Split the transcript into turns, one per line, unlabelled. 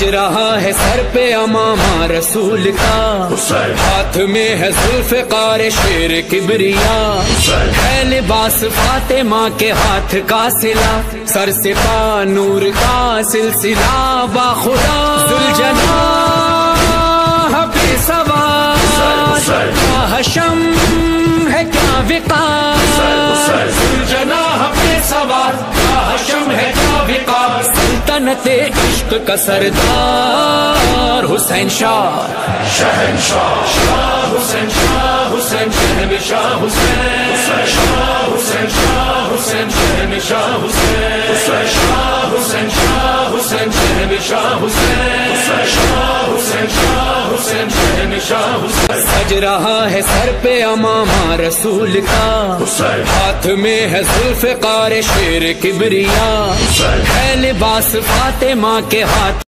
سج رہا ہے سر پہ امامہ رسول کا، ہاتھ میں ہے ذوالفقار شیر کبریا، ہے لباس فاطمہ کے ہاتھ کا سلا، سر سے پا نور کا سلسلہ باخدا، ذوالجناح بے سوار حشم ہے کیا وقار، ذوالجناح بے سوار حشم ہے کیا وقار، سلطنت عشق کا سردار حسین شاہ شہنشاہ، شاہ حسین شاہ حسین شہنشاہ حسین، شاہ حسین شاہ حسین شہنشاہ حسین، شاہ حسین شاہ حسین شہنشاہ حسین، شاہ حسین شاہ حسین شہنشاہ حسین، سج رہا ہے سر پہ امامہ رسول کا، ہاتھ میں ہے ذوالفقار شیر کبریا، ہے لباس فاطمہ کے ہاتھ